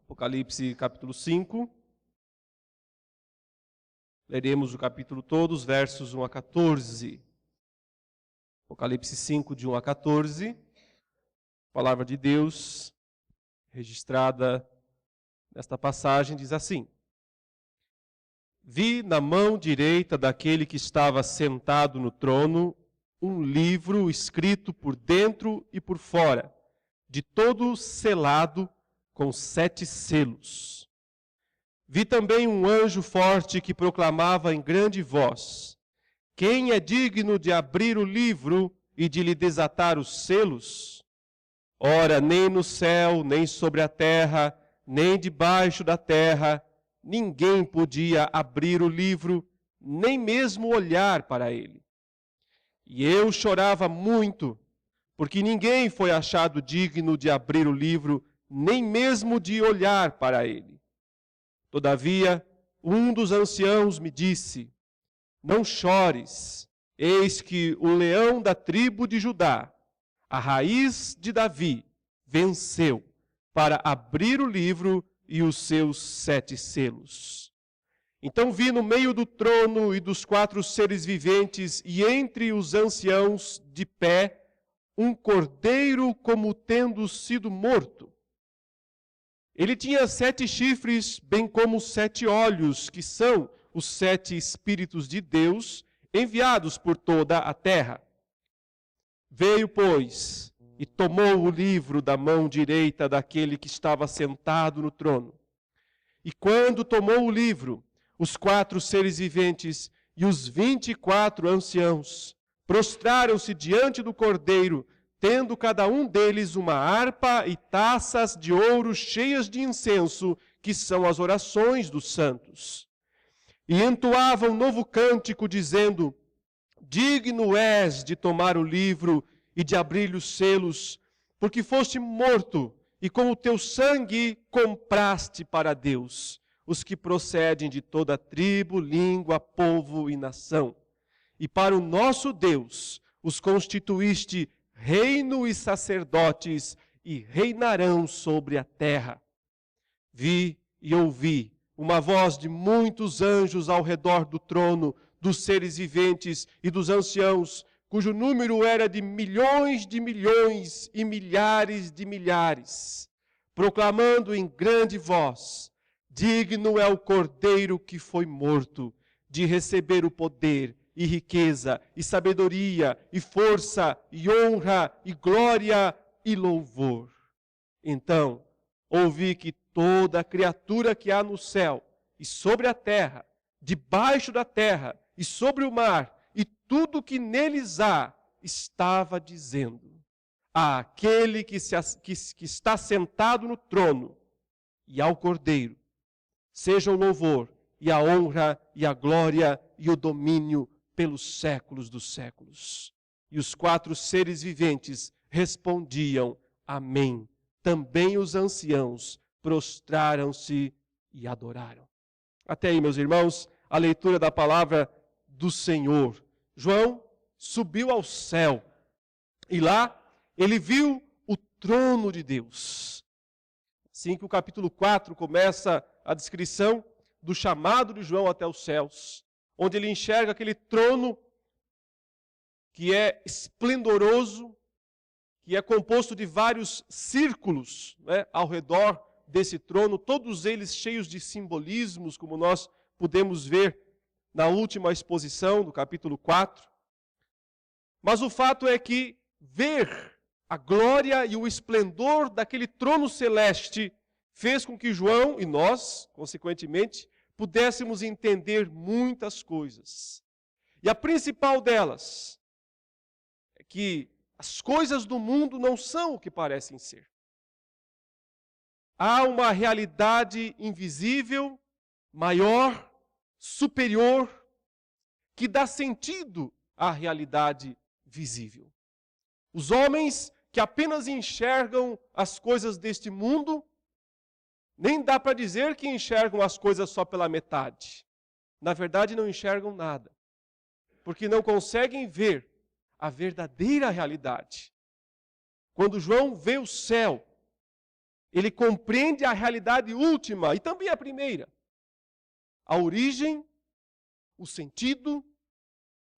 Apocalipse capítulo 5. Leremos o capítulo todo, os versos 1 a 14. Apocalipse 5, de 1 a 14. Palavra de Deus, registrada nesta passagem, diz assim: Vi na mão direita daquele que estava sentado no trono um livro escrito por dentro e por fora, de todo selado com 7 selos. Vi também um anjo forte que proclamava em grande voz: Quem é digno de abrir o livro e de lhe desatar os selos? Ora, nem no céu, nem sobre a terra, nem debaixo da terra, ninguém podia abrir o livro, nem mesmo olhar para ele. E eu chorava muito, porque ninguém foi achado digno de abrir o livro, nem mesmo de olhar para ele. Todavia, um dos anciãos me disse: Não chores, eis que o leão da tribo de Judá, a raiz de Davi, venceu para abrir o livro e os seus 7 selos. Então vi no meio do trono e dos 4 seres viventes e entre os anciãos de pé um cordeiro como tendo sido morto. Ele tinha 7 chifres, bem como 7 olhos, que são os 7 Espíritos de Deus enviados por toda a terra. Veio, pois, e tomou o livro da mão direita daquele que estava sentado no trono. E quando tomou o livro, os 4 seres viventes e os 24 anciãos prostraram-se diante do cordeiro, tendo cada um deles uma harpa e taças de ouro cheias de incenso, que são as orações dos santos. E entoavam um novo cântico, dizendo: Digno és de tomar o livro e de abrir-lhe os selos, porque foste morto, e com o teu sangue compraste para Deus os que procedem de toda tribo, língua, povo e nação. E para o nosso Deus os constituíste reino e sacerdotes, e reinarão sobre a terra. Vi e ouvi uma voz de muitos anjos ao redor do trono, dos seres viventes e dos anciãos, cujo número era de milhões e milhares de milhares, proclamando em grande voz: Digno é o cordeiro que foi morto, de receber o poder e riqueza, e sabedoria, e força, e honra, e glória, e louvor. Então, ouvi que toda criatura que há no céu, e sobre a terra, debaixo da terra, e sobre o mar, e tudo que neles há, estava dizendo: àquele que está sentado no trono, e ao Cordeiro, seja o louvor, e a honra, e a glória, e o domínio, pelos séculos dos séculos. E os 4 seres viventes respondiam: Amém. Também os anciãos prostraram-se e adoraram. Até aí, meus irmãos, a leitura da palavra do Senhor. João subiu ao céu e lá ele viu o trono de Deus. Assim que o capítulo 4 começa a descrição do chamado de João até os céus, onde ele enxerga aquele trono que é esplendoroso, que é composto de vários círculos, né, ao redor desse trono, todos eles cheios de simbolismos, como nós pudemos ver na última exposição do capítulo 4. Mas o fato é que ver a glória e o esplendor daquele trono celeste fez com que João e nós, consequentemente, pudéssemos entender muitas coisas. E a principal delas é que as coisas do mundo não são o que parecem ser. Há uma realidade invisível, maior, superior, que dá sentido à realidade visível. Os homens que apenas enxergam as coisas deste mundo, nem dá para dizer que enxergam as coisas só pela metade. Na verdade, não enxergam nada, porque não conseguem ver a verdadeira realidade. Quando João vê o céu, ele compreende a realidade última e também a primeira. A origem, o sentido,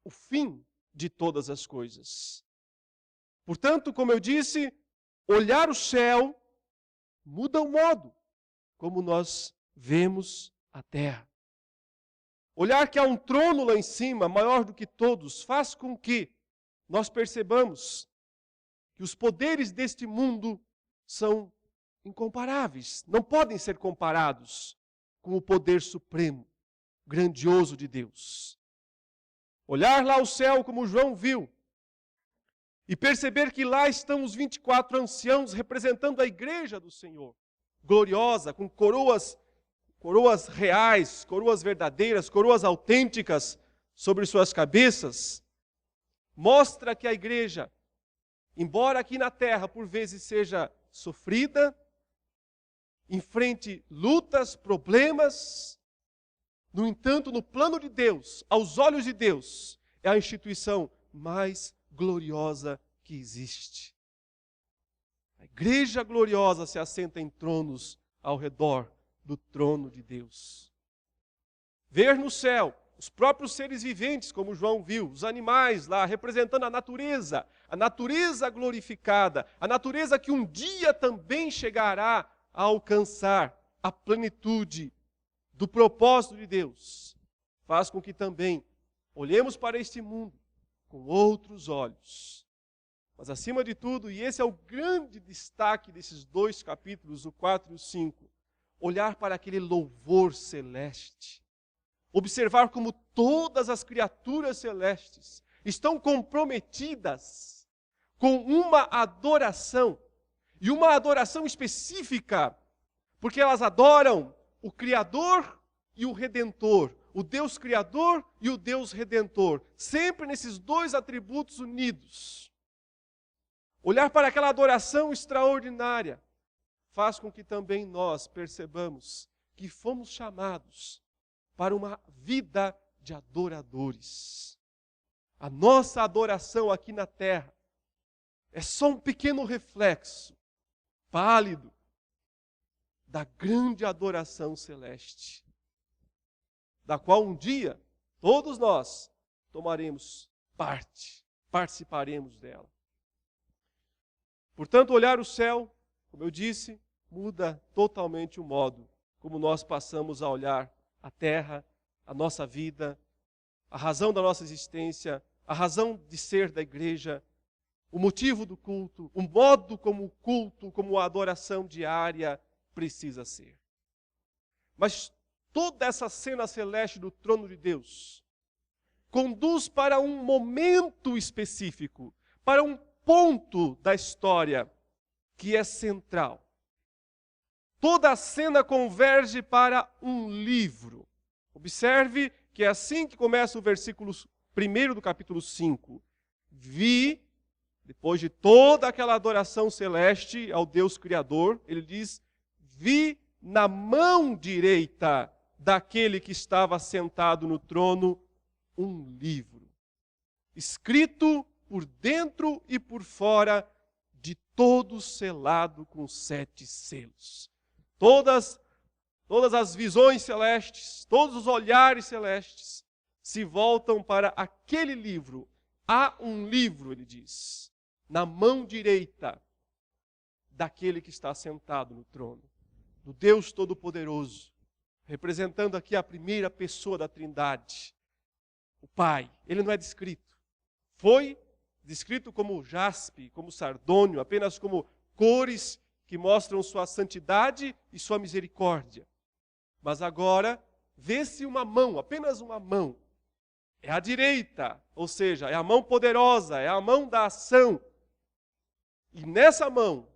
o fim de todas as coisas. Portanto, como eu disse, olhar o céu muda o modo como nós vemos a terra. Olhar que há um trono lá em cima, maior do que todos, faz com que nós percebamos que os poderes deste mundo são incomparáveis, não podem ser comparados com o poder supremo, grandioso de Deus. Olhar lá o céu como João viu e perceber que lá estão os 24 anciãos representando a igreja do Senhor, gloriosa, com coroas reais, coroas verdadeiras, coroas autênticas sobre suas cabeças, mostra que a igreja, embora aqui na terra por vezes seja sofrida, enfrente lutas, problemas, no entanto, no plano de Deus, aos olhos de Deus, é a instituição mais gloriosa que existe. A igreja gloriosa se assenta em tronos ao redor do trono de Deus. Ver no céu os próprios seres viventes, como João viu, os animais lá representando a natureza glorificada, a natureza que um dia também chegará a alcançar a plenitude do propósito de Deus, faz com que também olhemos para este mundo com outros olhos. Mas acima de tudo, e esse é o grande destaque desses dois capítulos, o 4 e o 5, olhar para aquele louvor celeste. Observar como todas as criaturas celestes estão comprometidas com uma adoração, e uma adoração específica, porque elas adoram o Criador e o Redentor, o Deus Criador e o Deus Redentor, sempre nesses dois atributos unidos. Olhar para aquela adoração extraordinária faz com que também nós percebamos que fomos chamados para uma vida de adoradores. A nossa adoração aqui na terra é só um pequeno reflexo, pálido, da grande adoração celeste, da qual um dia todos nós tomaremos parte, participaremos dela. Portanto, olhar o céu, como eu disse, muda totalmente o modo como nós passamos a olhar a terra, a nossa vida, a razão da nossa existência, a razão de ser da igreja, o motivo do culto, o modo como o culto, como a adoração diária precisa ser. Mas toda essa cena celeste do trono de Deus conduz para um momento específico, para um ponto da história que é central. Toda a cena converge para um livro. Observe que é assim que começa o versículo 1 do capítulo 5. Vi, depois de toda aquela adoração celeste ao Deus Criador, ele diz, vi na mão direita daquele que estava sentado no trono um livro, escrito por dentro e por fora, de todo selado com 7 selos. Todas as visões celestes, todos os olhares celestes se voltam para aquele livro. Há um livro, ele diz, na mão direita daquele que está sentado no trono, do Deus Todo-Poderoso, representando aqui a primeira pessoa da Trindade, o Pai. Ele não é descrito. Foi descrito como jaspe, como sardônio, apenas como cores que mostram sua santidade e sua misericórdia. Mas agora, vê-se uma mão, apenas uma mão. É a direita, ou seja, é a mão poderosa, é a mão da ação. E nessa mão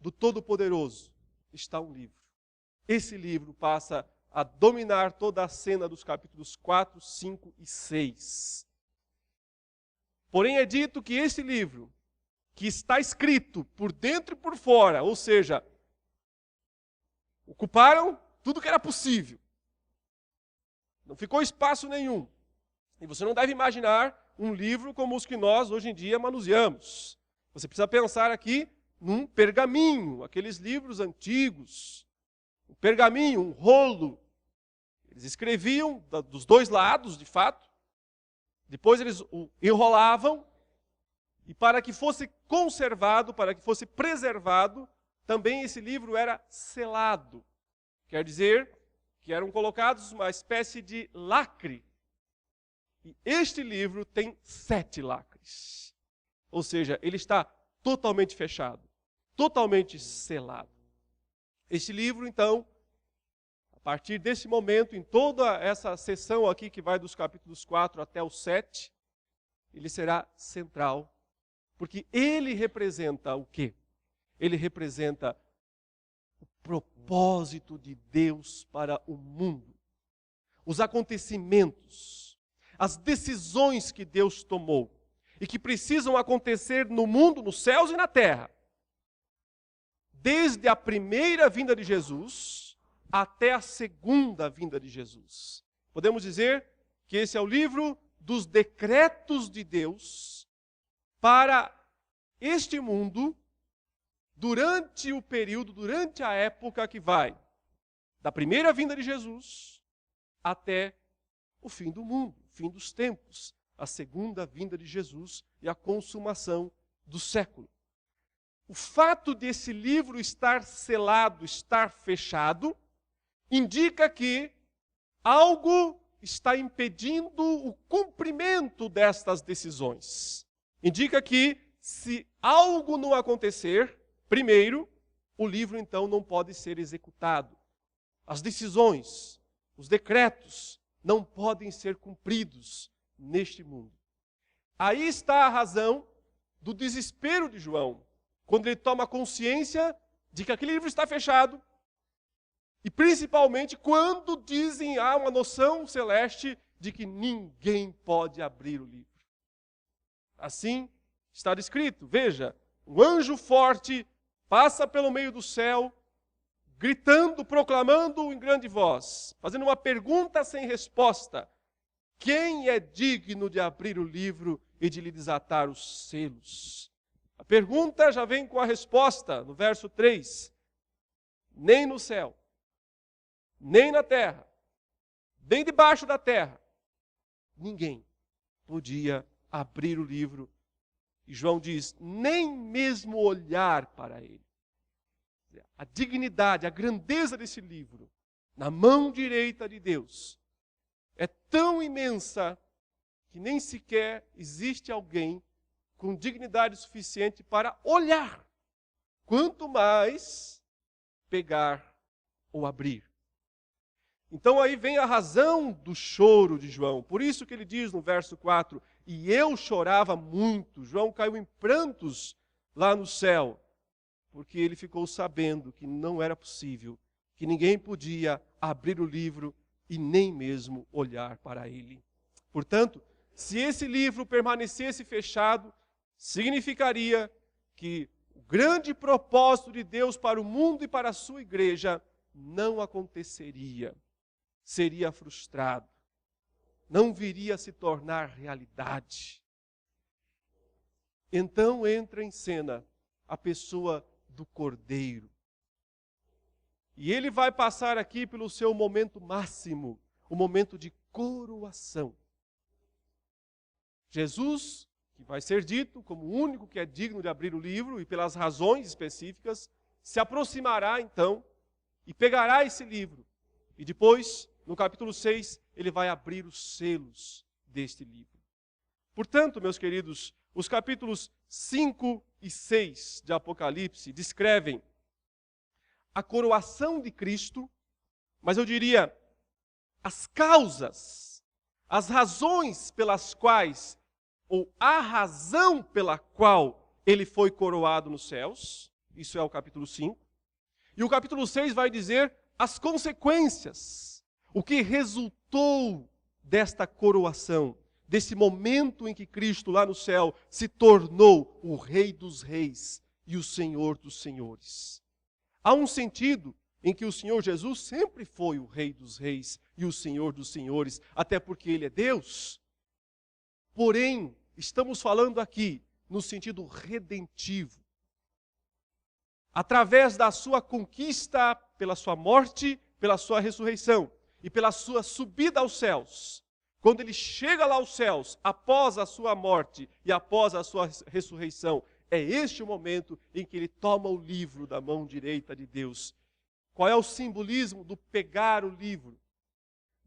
do Todo-Poderoso está um livro. Esse livro passa a dominar toda a cena dos capítulos 4, 5 e 6. Porém, é dito que esse livro, que está escrito por dentro e por fora, ou seja, ocuparam tudo que era possível. Não ficou espaço nenhum. E você não deve imaginar um livro como os que nós hoje em dia manuseamos. Você precisa pensar aqui num pergaminho, aqueles livros antigos, um pergaminho, um rolo. Eles escreviam dos dois lados, de fato, depois eles o enrolavam, e para que fosse conservado, para que fosse preservado, também esse livro era selado. Quer dizer que eram colocados uma espécie de lacre. E este livro tem 7 lacres. Ou seja, ele está totalmente fechado, totalmente selado. Este livro, então, a partir desse momento, em toda essa sessão aqui, que vai dos capítulos 4 até o 7, ele será central. Porque ele representa o quê? Ele representa o propósito de Deus para o mundo. Os acontecimentos, as decisões que Deus tomou e que precisam acontecer no mundo, nos céus e na terra. Desde a primeira vinda de Jesus até a segunda vinda de Jesus. Podemos dizer que esse é o livro dos decretos de Deus para este mundo, durante o período, durante a época que vai da primeira vinda de Jesus até o fim do mundo, o fim dos tempos, a segunda vinda de Jesus e a consumação do século. O fato desse livro estar selado, estar fechado, indica que algo está impedindo o cumprimento destas decisões. Indica que, se algo não acontecer, primeiro, o livro então não pode ser executado. As decisões, os decretos não podem ser cumpridos neste mundo. Aí está a razão do desespero de João, quando ele toma consciência de que aquele livro está fechado, e principalmente quando dizem, há uma noção celeste de que ninguém pode abrir o livro. Assim está escrito, veja, um anjo forte passa pelo meio do céu, gritando, proclamando em grande voz, fazendo uma pergunta sem resposta: quem é digno de abrir o livro e de lhe desatar os selos? A pergunta já vem com a resposta, no verso 3. Nem no céu, nem na terra, nem debaixo da terra, ninguém podia abrir o livro. E João diz, nem mesmo olhar para ele. A dignidade, a grandeza desse livro, na mão direita de Deus, é tão imensa que nem sequer existe alguém com dignidade suficiente para olhar, quanto mais pegar ou abrir. Então aí vem a razão do choro de João. Por isso que ele diz no verso 4, e eu chorava muito. João caiu em prantos lá no céu, porque ele ficou sabendo que não era possível, que ninguém podia abrir o livro e nem mesmo olhar para ele. Portanto, se esse livro permanecesse fechado, significaria que o grande propósito de Deus para o mundo e para a sua igreja não aconteceria. Seria frustrado, não viria a se tornar realidade. Então entra em cena a pessoa do Cordeiro. E ele vai passar aqui pelo seu momento máximo, o momento de coroação. Jesus, que vai ser dito como o único que é digno de abrir o livro e pelas razões específicas, se aproximará então e pegará esse livro. E depois, no capítulo 6, ele vai abrir os selos deste livro. Portanto, meus queridos, os capítulos 5 e 6 de Apocalipse descrevem a coroação de Cristo, mas eu diria, as causas, as razões pelas quais, ou a razão pela qual ele foi coroado nos céus, isso é o capítulo 5. E o capítulo 6 vai dizer as consequências, o que resultou desta coroação, desse momento em que Cristo lá no céu se tornou o Rei dos Reis e o Senhor dos Senhores. Há um sentido em que o Senhor Jesus sempre foi o Rei dos Reis e o Senhor dos Senhores, até porque Ele é Deus. Porém, estamos falando aqui no sentido redentivo. através da sua conquista pela sua morte, pela sua ressurreição e pela sua subida aos céus. Quando ele chega lá aos céus, após a sua morte e após a sua ressurreição, é este o momento em que ele toma o livro da mão direita de Deus. Qual é o simbolismo do pegar o livro?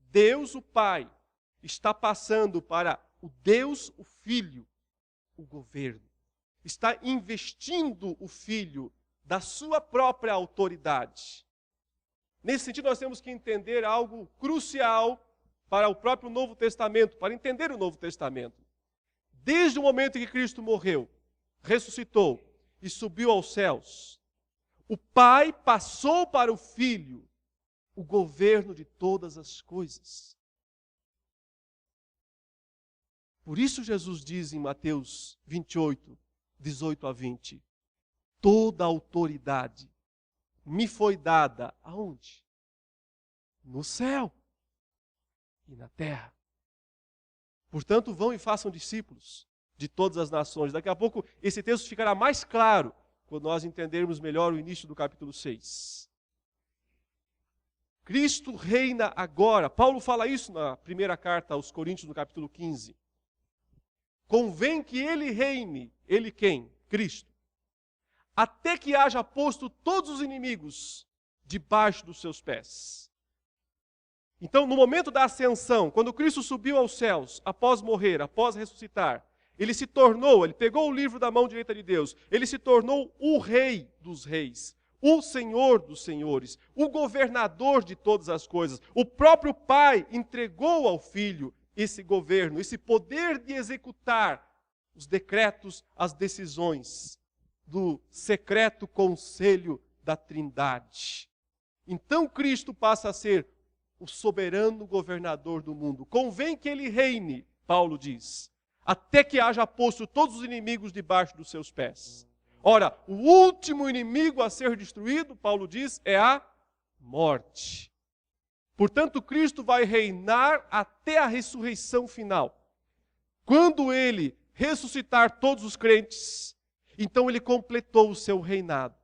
Deus, o Pai, está passando para o Deus, o Filho, o governo. Está investindo o Filho da sua própria autoridade. Nesse sentido, nós temos que entender algo crucial para o próprio Novo Testamento, para entender o Novo Testamento. Desde o momento em que Cristo morreu, ressuscitou e subiu aos céus, o Pai passou para o Filho o governo de todas as coisas. Por isso Jesus diz em Mateus 28, 18 a 20, toda a autoridade me foi dada, aonde? No céu e na terra. Portanto, vão e façam discípulos de todas as nações. Daqui a pouco esse texto ficará mais claro quando nós entendermos melhor o início do capítulo 6. Cristo reina agora. Paulo fala isso na primeira carta aos Coríntios, no capítulo 15. Convém que ele reine. Ele quem? Cristo. Até que haja posto todos os inimigos debaixo dos seus pés. Então, no momento da ascensão, quando Cristo subiu aos céus, após morrer, após ressuscitar, ele pegou o livro da mão direita de Deus, ele se tornou o Rei dos reis, o Senhor dos senhores, o governador de todas as coisas. O próprio Pai entregou ao Filho esse governo, esse poder de executar os decretos, as decisões do secreto conselho da Trindade. Então Cristo passa a ser o soberano governador do mundo. Convém que ele reine, Paulo diz, até que haja posto todos os inimigos debaixo dos seus pés. Ora, o último inimigo a ser destruído, Paulo diz, é a morte. Portanto, Cristo vai reinar até a ressurreição final. Quando ele ressuscitar todos os crentes, então ele completou o seu reinado.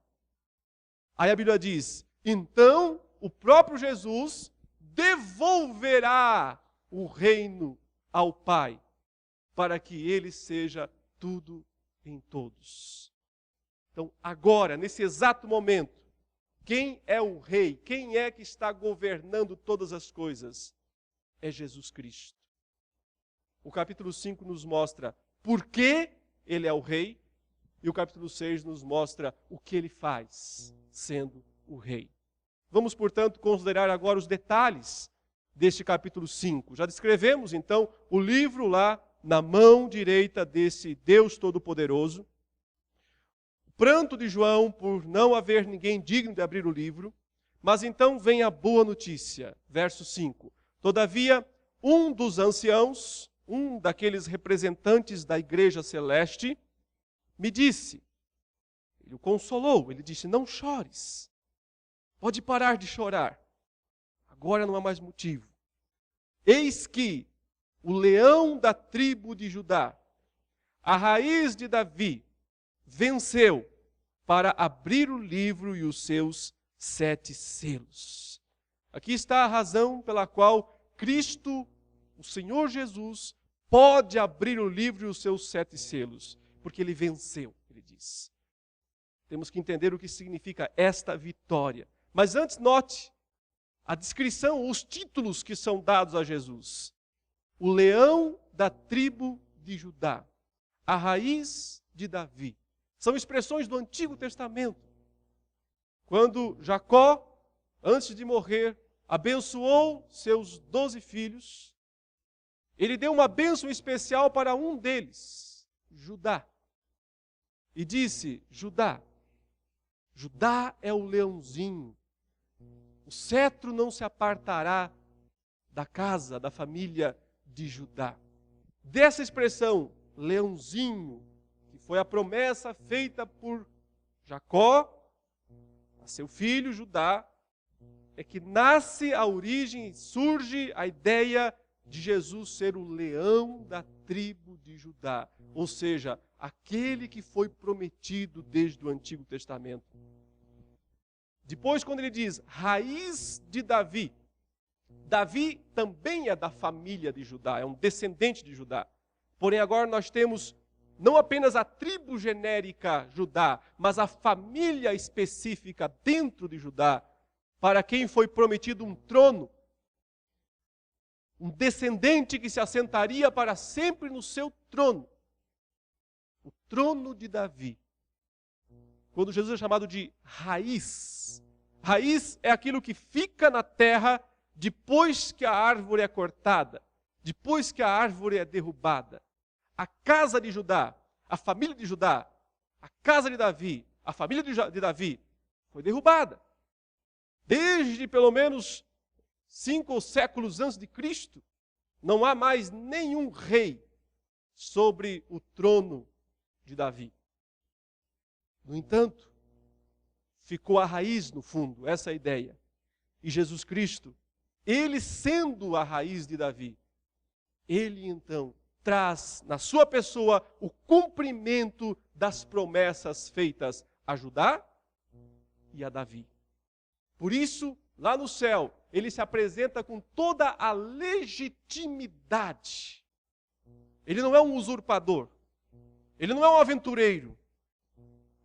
Aí a Bíblia diz, então o próprio Jesus devolverá o reino ao Pai, para que ele seja tudo em todos. Então, agora, nesse exato momento, quem é o rei? Quem é que está governando todas as coisas? É Jesus Cristo. O capítulo 5 nos mostra por que ele é o rei, e o capítulo 6 nos mostra o que ele faz, sendo o rei. Vamos, portanto, considerar agora os detalhes deste capítulo 5. Já descrevemos, então, o livro lá na mão direita desse Deus Todo-Poderoso. O pranto de João por não haver ninguém digno de abrir o livro. Mas então vem a boa notícia, verso 5. Todavia, um dos anciãos, um daqueles representantes da igreja celeste, me disse, ele o consolou, ele disse, não chores, pode parar de chorar, agora não há mais motivo. Eis que o leão da tribo de Judá, a raiz de Davi, venceu para abrir o livro e os seus 7 selos. Aqui está a razão pela qual Cristo, o Senhor Jesus, pode abrir o livro e os seus 7 selos. Porque ele venceu, ele diz. Temos que entender o que significa esta vitória. Mas antes, note a descrição, os títulos que são dados a Jesus. O leão da tribo de Judá, a raiz de Davi. São expressões do Antigo Testamento. Quando Jacó, antes de morrer, abençoou seus 12 filhos, ele deu uma bênção especial para um deles, Judá. E disse, Judá é o leãozinho, o cetro não se apartará da casa, da família de Judá. Dessa expressão, leãozinho, que foi a promessa feita por Jacó, a seu filho Judá, é que nasce a origem, surge a ideia de Jesus ser o leão da tribo de Judá, ou seja, aquele que foi prometido desde o Antigo Testamento. Depois, quando ele diz raiz de Davi, Davi também é da família de Judá, é um descendente de Judá. Porém, agora nós temos não apenas a tribo genérica Judá, mas a família específica dentro de Judá, para quem foi prometido um trono, um descendente que se assentaria para sempre no seu trono. O trono de Davi. Quando Jesus é chamado de raiz. Raiz é aquilo que fica na terra depois que a árvore é cortada, depois que a árvore é derrubada. A casa de Judá, a família de Judá, a casa de Davi, a família de Davi foi derrubada. Desde pelo menos 5 séculos antes de Cristo, não há mais nenhum rei sobre o trono de Davi. No entanto, ficou a raiz no fundo, essa é a ideia. E Jesus Cristo, ele sendo a raiz de Davi, ele então traz na sua pessoa o cumprimento das promessas feitas a Judá e a Davi. Por isso, lá no céu, ele se apresenta com toda a legitimidade. Ele não é um usurpador, ele não é um aventureiro,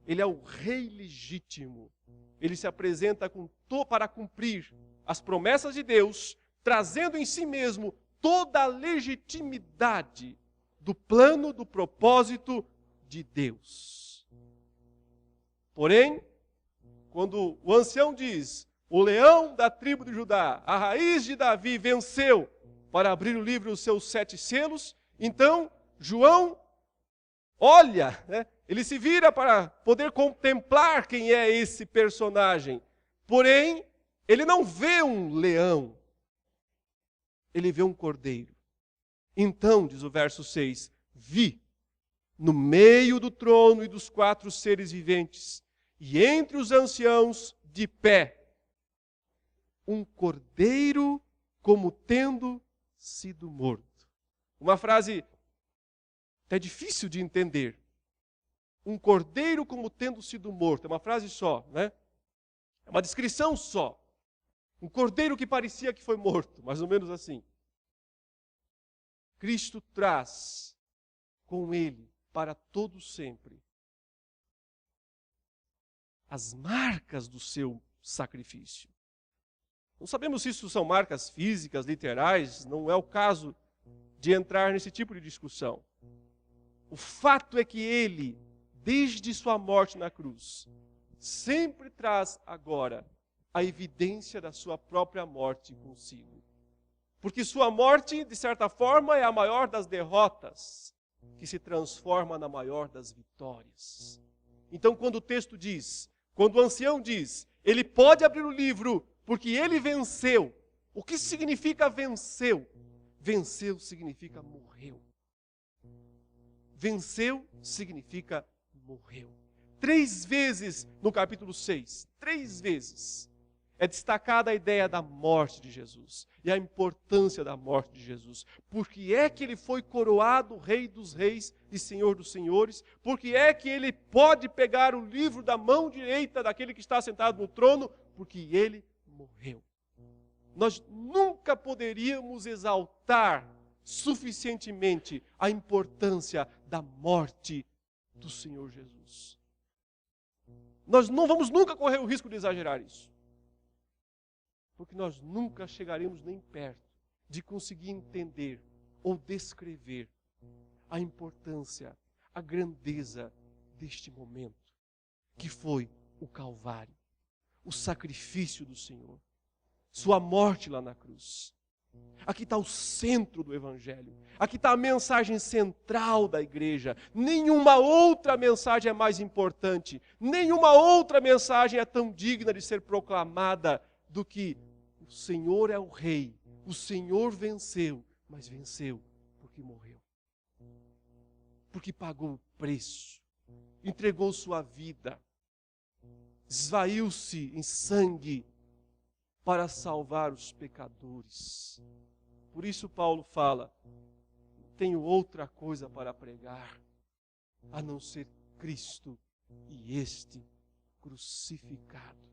ele é o rei legítimo. Ele se apresenta para cumprir as promessas de Deus, trazendo em si mesmo toda a legitimidade do plano, do propósito de Deus. Porém, quando o ancião diz, o leão da tribo de Judá, a raiz de Davi, venceu para abrir o livro os seus 7 selos, então João olha, ele se vira para poder contemplar quem é esse personagem. Porém, ele não vê um leão, ele vê um cordeiro. Então, diz o verso 6, vi no meio do trono e dos 4 seres viventes, e entre os anciãos de pé, um cordeiro como tendo sido morto. Uma frase até difícil de entender. Um cordeiro como tendo sido morto. É uma frase só, né? É uma descrição só. Um cordeiro que parecia que foi morto, mais ou menos assim. Cristo traz com ele para todo sempre as marcas do seu sacrifício. Não sabemos se isso são marcas físicas, literais, não é o caso de entrar nesse tipo de discussão. O fato é que ele, desde sua morte na cruz, sempre traz agora a evidência da sua própria morte consigo. Porque sua morte, de certa forma, é a maior das derrotas, que se transforma na maior das vitórias. Então, quando o texto diz, quando o ancião diz, ele pode abrir o livro porque ele venceu. O que significa venceu? Venceu significa morreu. Venceu significa morreu. 3 vezes no capítulo 6, 3 vezes, é destacada a ideia da morte de Jesus e a importância da morte de Jesus. Porque é que ele foi coroado Rei dos Reis e Senhor dos Senhores? Porque é que ele pode pegar o livro da mão direita daquele que está sentado no trono? Porque ele morreu. Nós nunca poderíamos exaltar suficientemente a importância da morte do Senhor Jesus. Nós não vamos nunca correr o risco de exagerar isso. Porque nós nunca chegaremos nem perto de conseguir entender ou descrever a importância, a grandeza deste momento, que foi o Calvário, o sacrifício do Senhor, sua morte lá na cruz. Aqui está o centro do Evangelho. Aqui está a mensagem central da igreja. Nenhuma outra mensagem é mais importante. Nenhuma outra mensagem é tão digna de ser proclamada do que o Senhor é o Rei. O Senhor venceu, mas venceu porque morreu. Porque pagou o preço. Entregou sua vida. Esvaiu-se em sangue para salvar os pecadores. Por isso Paulo fala, tenho outra coisa para pregar, a não ser Cristo e este crucificado.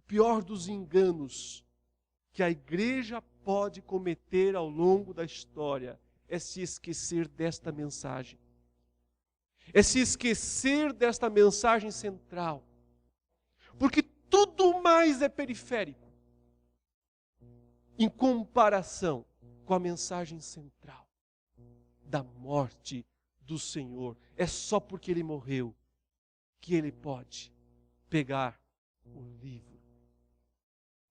pior dos enganos que a igreja pode cometer ao longo da história é se esquecer desta mensagem. É se esquecer desta mensagem central. Porque tudo mais é periférico em comparação com a mensagem central da morte do Senhor. É só porque Ele morreu que Ele pode pegar o livro.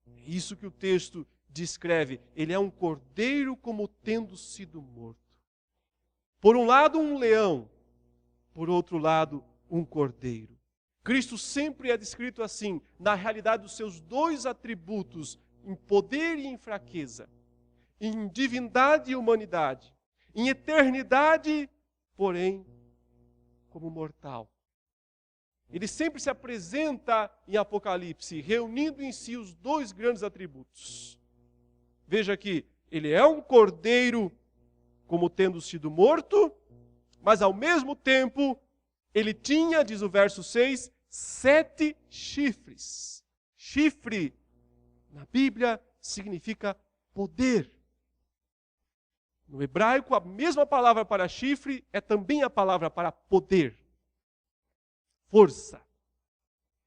É isso que o texto descreve. Ele é um cordeiro como tendo sido morto. Por um lado, um leão. Por outro lado, um cordeiro. Cristo sempre é descrito assim, na realidade dos seus dois atributos, em poder e em fraqueza, em divindade e humanidade, em eternidade, porém, como mortal. Ele sempre se apresenta em Apocalipse, reunindo em si os dois grandes atributos. Veja aqui, ele é um cordeiro como tendo sido morto, mas ao mesmo tempo, ele tinha, diz o verso 6, 7 chifres. Chifre, na Bíblia, significa poder. No hebraico, a mesma palavra para chifre é também a palavra para poder. Força.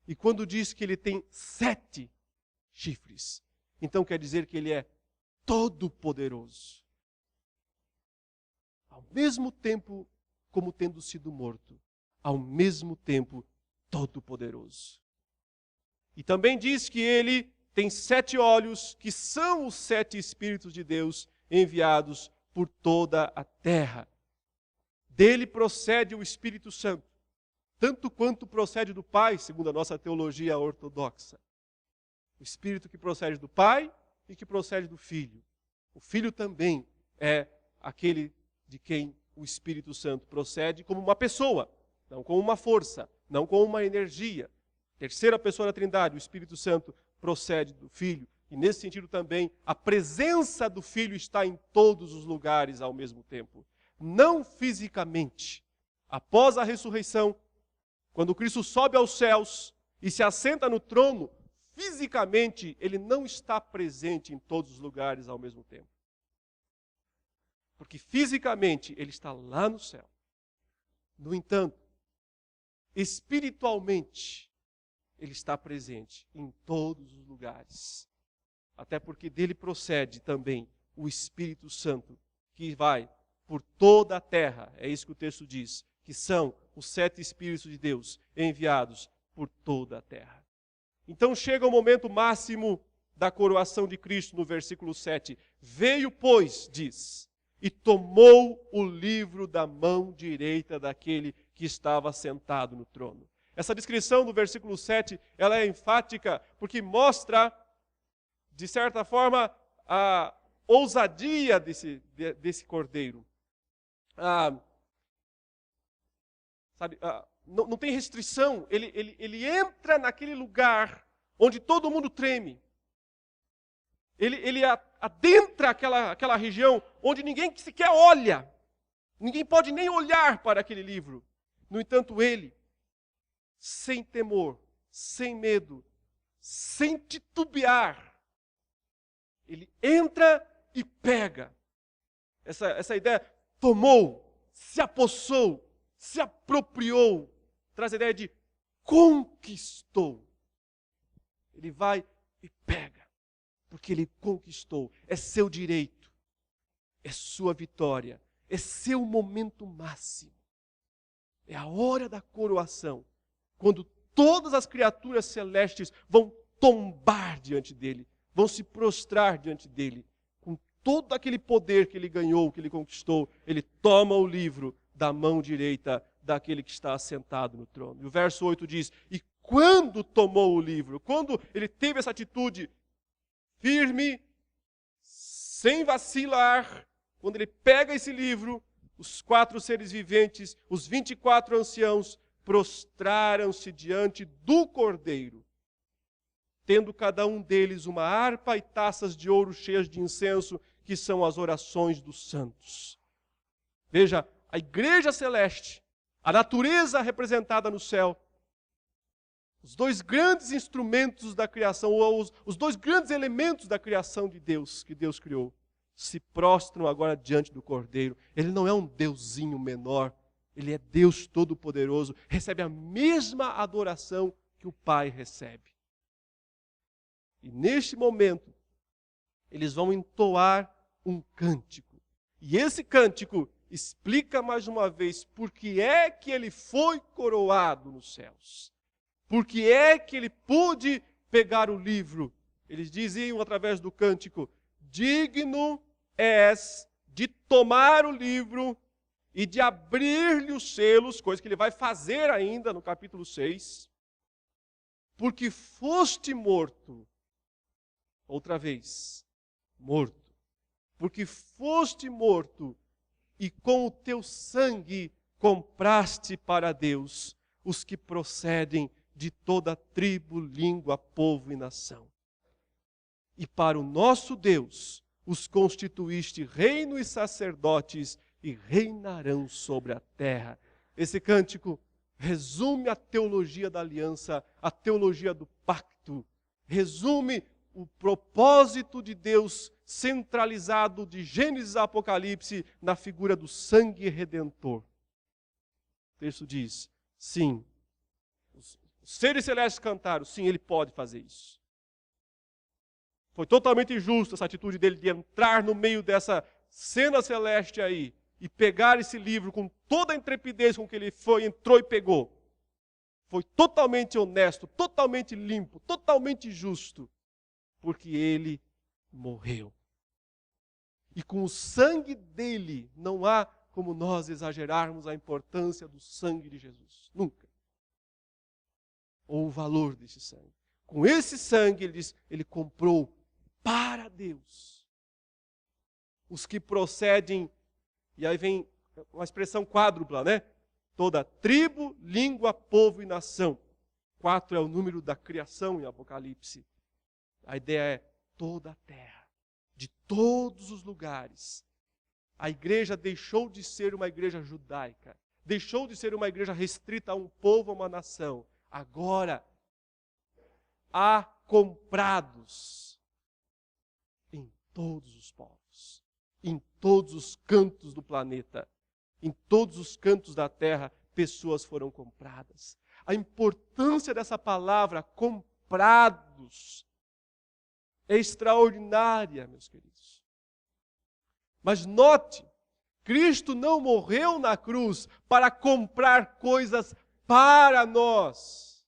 E quando diz que ele tem 7 chifres, então quer dizer que ele é todo-poderoso. Ao mesmo tempo, como tendo sido morto, ao mesmo tempo, todo-poderoso. E também diz que ele tem 7 olhos, que são os 7 Espíritos de Deus enviados por toda a terra. Dele procede o Espírito Santo, tanto quanto procede do Pai, segundo a nossa teologia ortodoxa. O Espírito que procede do Pai e que procede do Filho. O Filho também é aquele de quem o Espírito Santo procede como uma pessoa, não como uma força, não como uma energia. Terceira pessoa da Trindade, o Espírito Santo procede do Filho. E nesse sentido também, a presença do Filho está em todos os lugares ao mesmo tempo. Não fisicamente. Após a ressurreição, quando Cristo sobe aos céus e se assenta no trono, fisicamente ele não está presente em todos os lugares ao mesmo tempo. Porque fisicamente ele está lá no céu. No entanto, espiritualmente, ele está presente em todos os lugares. Até porque dele procede também o Espírito Santo, que vai por toda a terra. É isso que o texto diz, que são os 7 Espíritos de Deus enviados por toda a terra. Então chega o momento máximo da coroação de Cristo no versículo 7. Veio, pois, diz, e tomou o livro da mão direita daquele que estava sentado no trono. Essa descrição do versículo 7, ela é enfática porque mostra, de certa forma, a ousadia desse cordeiro. Não tem restrição. Ele entra naquele lugar onde todo mundo treme. Ele adentra aquela região onde ninguém sequer olha. Ninguém pode nem olhar para aquele livro. No entanto, ele, sem temor, sem medo, sem titubear, ele entra e pega. Essa ideia tomou, se apossou, se apropriou, traz a ideia de conquistou. Ele vai e pega, porque ele conquistou. É seu direito, é sua vitória, é seu momento máximo. É a hora da coroação, quando todas as criaturas celestes vão tombar diante dele, vão se prostrar diante dele, com todo aquele poder que ele ganhou, que ele conquistou. Ele toma o livro da mão direita daquele que está assentado no trono. E o verso 8 diz, e quando tomou o livro, quando ele teve essa atitude firme, sem vacilar, quando ele pega esse livro, os 4 seres viventes, os 24 anciãos, prostraram-se diante do Cordeiro, tendo cada um deles uma harpa e taças de ouro cheias de incenso, que são as orações dos santos. Veja, a igreja celeste, a natureza representada no céu, Os dois grandes instrumentos da criação, ou os dois grandes elementos da criação de Deus, que Deus criou, se prostram agora diante do Cordeiro. Ele não é um deusinho menor, ele é Deus Todo-Poderoso, recebe a mesma adoração que o Pai recebe. E neste momento, eles vão entoar um cântico. E esse cântico explica mais uma vez por que é que ele foi coroado nos céus. Por que é que ele pôde pegar o livro. Eles diziam através do cântico: digno és de tomar o livro e de abrir-lhe os selos, coisa que ele vai fazer ainda no capítulo 6, porque foste morto, outra vez, morto, porque foste morto e com o teu sangue compraste para Deus os que procedem de toda tribo, língua, povo e nação. E para o nosso Deus os constituíste reino e sacerdotes e reinarão sobre a terra. Esse cântico resume a teologia da aliança, a teologia do pacto, resume o propósito de Deus centralizado de Gênesis a Apocalipse na figura do sangue redentor. O texto diz, sim, os seres celestes cantaram, sim, ele pode fazer isso. Foi totalmente justo essa atitude dele de entrar no meio dessa cena celeste aí e pegar esse livro com toda a intrepidez com que ele foi, entrou e pegou. Foi totalmente honesto, totalmente limpo, totalmente justo, porque ele morreu. E com o sangue dele, não há como nós exagerarmos a importância do sangue de Jesus. Nunca. Ou o valor desse sangue. Com esse sangue, ele diz, ele comprou para Deus os que procedem, e aí vem uma expressão quádrupla, né? Toda tribo, língua, povo e nação. 4 é o número da criação em Apocalipse. A ideia é toda a terra, de todos os lugares. A igreja deixou de ser uma igreja judaica, deixou de ser uma igreja restrita a um povo, a uma nação. Agora, há comprados em todos os povos, em todos os cantos do planeta, em todos os cantos da terra, pessoas foram compradas. A importância dessa palavra, comprados, é extraordinária, meus queridos. Mas note, Cristo não morreu na cruz para comprar coisas para nós.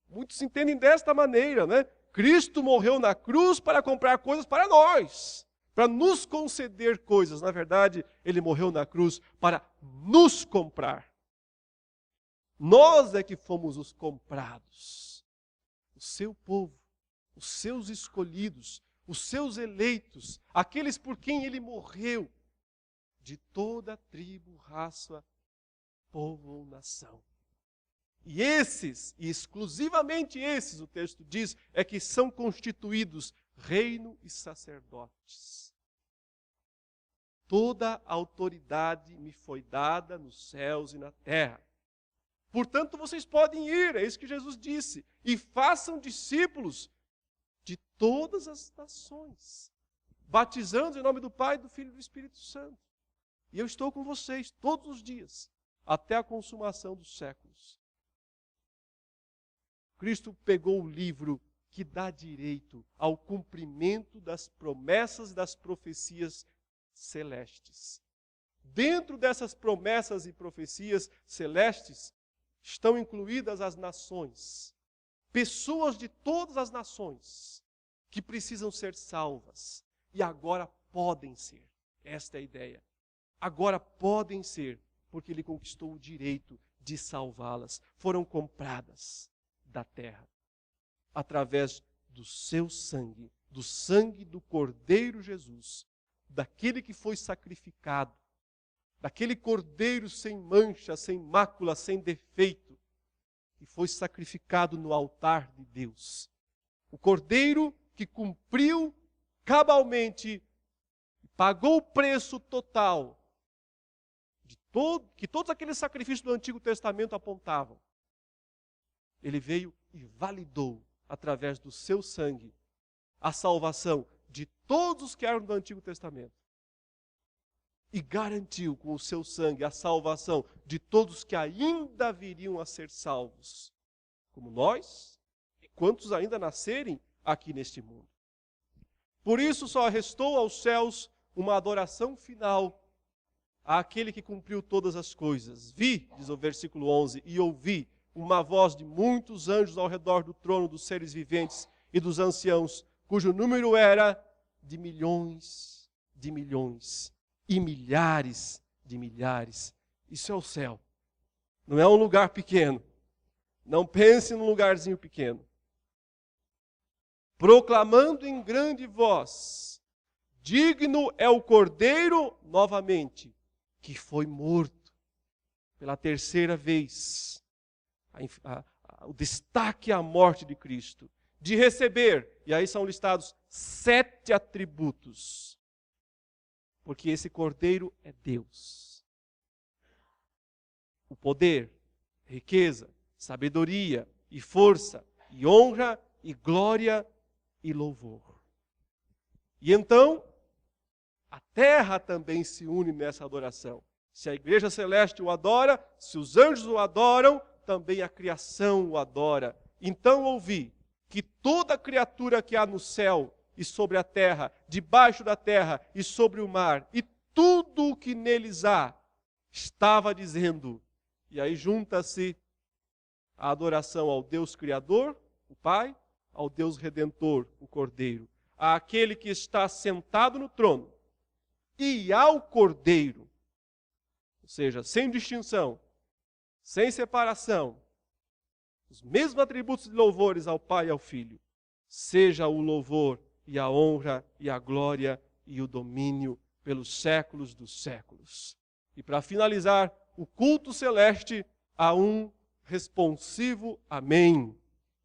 Muitos entendem desta maneira, né? Cristo morreu na cruz para comprar coisas para nós, para nos conceder coisas. Na verdade, ele morreu na cruz para nos comprar. Nós é que fomos os comprados. O seu povo, os seus escolhidos, os seus eleitos, aqueles por quem ele morreu, de toda tribo, raça, povo ou nação. E esses, e exclusivamente esses, o texto diz, é que são constituídos reino e sacerdotes. Toda a autoridade me foi dada nos céus e na terra. Portanto, vocês podem ir, é isso que Jesus disse, e façam discípulos de todas as nações, batizando em nome do Pai, do Filho e do Espírito Santo. E eu estou com vocês todos os dias, até a consumação dos séculos. Cristo pegou o livro que dá direito ao cumprimento das promessas e das profecias celestes. Dentro dessas promessas e profecias celestes estão incluídas as nações. Pessoas de todas as nações que precisam ser salvas. E agora podem ser. Esta é a ideia. Agora podem ser, porque ele conquistou o direito de salvá-las. Foram compradas da terra, através do seu sangue, do sangue do Cordeiro Jesus, daquele que foi sacrificado, daquele Cordeiro sem mancha, sem mácula, sem defeito, que foi sacrificado no altar de Deus. O Cordeiro que cumpriu cabalmente, pagou o preço total de que todos aqueles sacrifícios do Antigo Testamento apontavam. Ele veio e validou, através do seu sangue, a salvação de todos os que eram do Antigo Testamento. E garantiu com o seu sangue a salvação de todos que ainda viriam a ser salvos, como nós e quantos ainda nascerem aqui neste mundo. Por isso só restou aos céus uma adoração final àquele que cumpriu todas as coisas. Vi, diz o versículo 11, e ouvi uma voz de muitos anjos ao redor do trono dos seres viventes e dos anciãos, cujo número era de milhões e milhares de milhares. Isso é o céu. Não é um lugar pequeno. Não pense num lugarzinho pequeno. Proclamando em grande voz: digno é o Cordeiro, novamente, que foi morto pela terceira vez. O destaque à morte de Cristo. De receber, e aí são listados 7 atributos. Porque esse Cordeiro é Deus. O poder, riqueza, sabedoria e força, e honra e glória e louvor. E então, a terra também se une nessa adoração. Se a igreja celeste o adora, se os anjos o adoram, também a criação o adora. Então ouvi que toda criatura que há no céu e sobre a terra, debaixo da terra e sobre o mar, e tudo o que neles há, estava dizendo, e aí junta-se a adoração ao Deus Criador, o Pai, ao Deus Redentor, o Cordeiro, àquele que está sentado no trono, e ao Cordeiro, ou seja, sem distinção, sem separação, os mesmos atributos de louvores ao Pai e ao Filho, seja o louvor e a honra e a glória e o domínio pelos séculos dos séculos. E para finalizar, o culto celeste a um responsivo amém.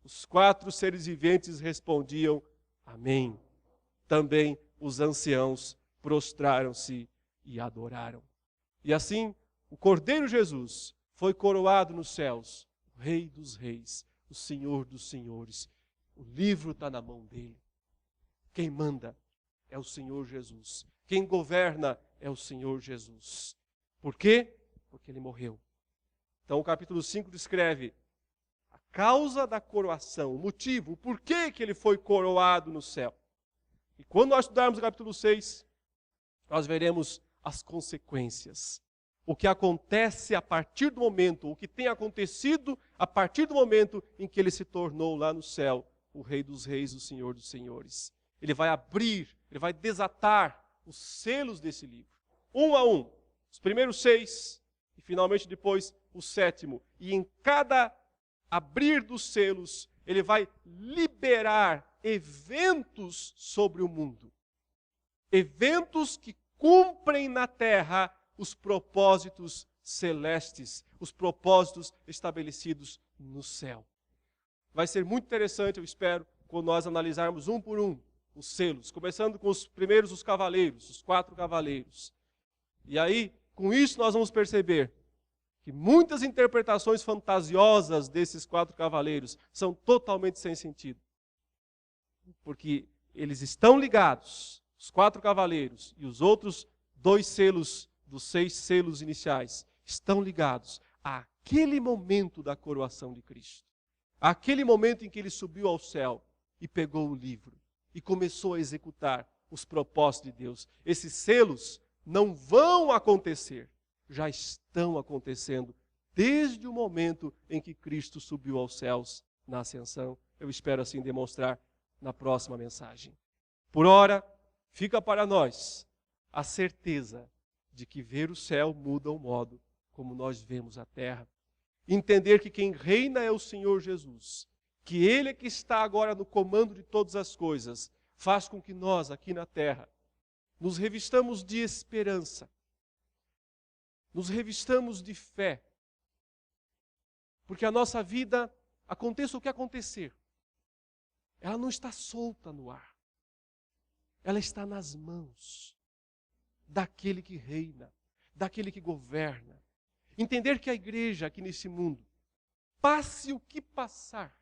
Os 4 seres viventes respondiam amém. Também os anciãos prostraram-se e adoraram. E assim, o Cordeiro Jesus foi coroado nos céus, o Rei dos Reis, o Senhor dos Senhores. O livro está na mão dele. Quem manda é o Senhor Jesus. Quem governa é o Senhor Jesus. Por quê? Porque ele morreu. Então o capítulo 5 descreve a causa da coroação, o motivo, o porquê que ele foi coroado no céu. E quando nós estudarmos o capítulo 6, nós veremos as consequências. O que acontece a partir do momento, o que tem acontecido a partir do momento em que ele se tornou lá no céu o Rei dos Reis, o Senhor dos Senhores. Ele vai abrir, ele vai desatar os selos desse livro, um a um. Os primeiros 6 e finalmente depois o 7º. E em cada abrir dos selos, ele vai liberar eventos sobre o mundo. Eventos que cumprem na terra os propósitos celestes, os propósitos estabelecidos no céu. Vai ser muito interessante, eu espero, quando nós analisarmos um por um os selos, começando com os primeiros, os cavaleiros, os 4 cavaleiros. E aí, com isso nós vamos perceber que muitas interpretações fantasiosas desses 4 cavaleiros são totalmente sem sentido. Porque eles estão ligados, os 4 cavaleiros e os outros 2 selos dos 6 selos iniciais, estão ligados àquele momento da coroação de Cristo. Àquele momento em que ele subiu ao céu e pegou o livro e começou a executar os propósitos de Deus. Esses selos não vão acontecer, já estão acontecendo desde o momento em que Cristo subiu aos céus na ascensão. Eu espero assim demonstrar na próxima mensagem. Por ora, fica para nós a certeza de que ver o céu muda o modo como nós vemos a terra. Entender que quem reina é o Senhor Jesus, que Ele é que está agora no comando de todas as coisas, faz com que nós, aqui na terra, nos revistamos de esperança, nos revistamos de fé, porque a nossa vida, aconteça o que acontecer, ela não está solta no ar, ela está nas mãos daquele que reina, daquele que governa. Entender que a igreja aqui nesse mundo passe o que passar,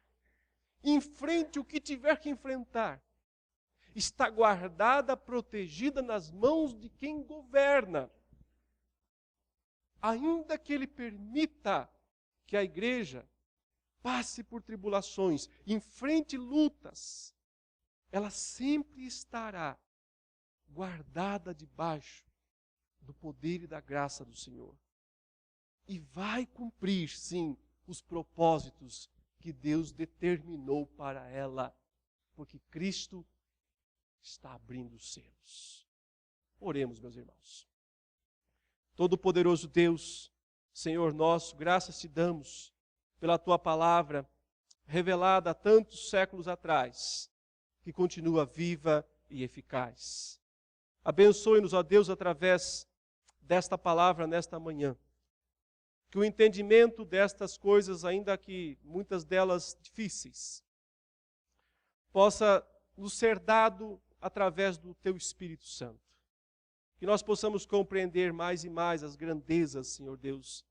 enfrente o que tiver que enfrentar, está guardada, protegida nas mãos de quem governa. Ainda que Ele permita que a igreja passe por tribulações, enfrente lutas, ela sempre estará guardada debaixo do poder e da graça do Senhor. E vai cumprir, sim, os propósitos que Deus determinou para ela, porque Cristo está abrindo os selos. Oremos, meus irmãos. Todo-Poderoso Deus, Senhor nosso, graças te damos pela tua palavra, revelada há tantos séculos atrás, que continua viva e eficaz. Abençoe-nos, ó Deus, através desta palavra nesta manhã. Que o entendimento destas coisas, ainda que muitas delas difíceis, possa nos ser dado através do Teu Espírito Santo. Que nós possamos compreender mais e mais as grandezas, Senhor Deus,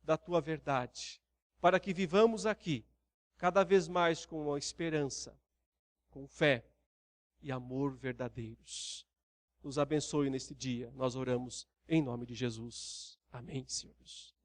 da Tua verdade, para que vivamos aqui cada vez mais com a esperança, com fé e amor verdadeiros. Nos abençoe neste dia, nós oramos em nome de Jesus. Amém, Senhor Deus.